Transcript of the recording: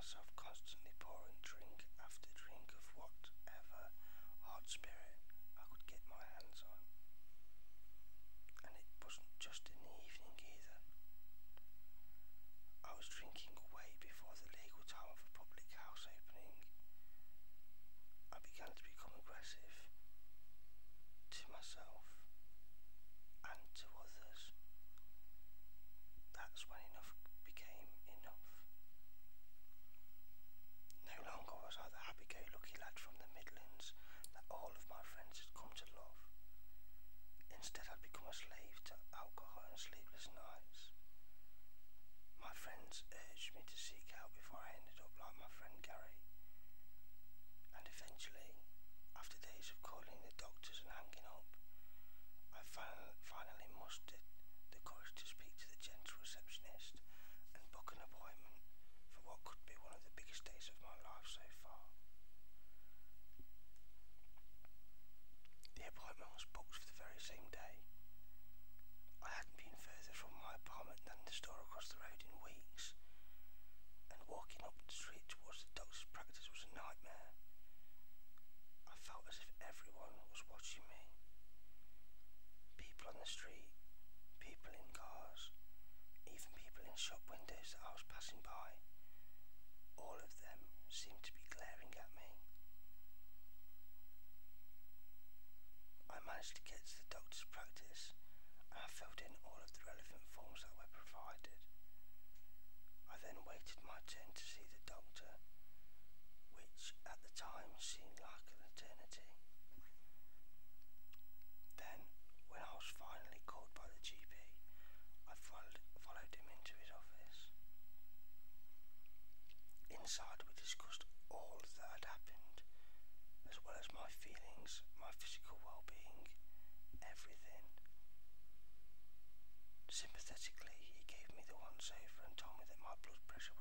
myself constantly pouring drink after drink of whatever hard spirit I could get my hands on. And it wasn't just in the evening either. I was drinking way before the legal time of a public house opening. I began to become aggressive to myself and to others. That's when enough became enough. No longer was I the happy-go-lucky lad from the Midlands that all of my friends had come to love. Instead, I'd become a slave to alcohol and sleepless nights. My friends urged me to seek help before I ended up like my friend Gary. And eventually, after days of calling the doctors and hanging up, I finally mustered the courage to speak to the gentle receptionist and book an appointment for what could be one of the biggest days of my life so far. The appointment was booked for the very same day. I hadn't been further from my apartment than the store across the road in weeks, and walking up the street towards the doctor's practice was a nightmare. I felt as if everyone was watching me. People on the street, people in cars, even people in shop windows that I was passing by. All of them seemed to be glaring at me. I managed to get to the doctor's practice and I filled in all of the relevant forms that were provided. I then waited my turn to see the doctor, which at the time seemed like an eternity. Then, when I was finally called by the GP, I followed him into his office. Inside we discussed all that had happened, as well as my feelings, my physical well-being, everything. Sympathetically, he gave me the once-over and told me that my blood pressure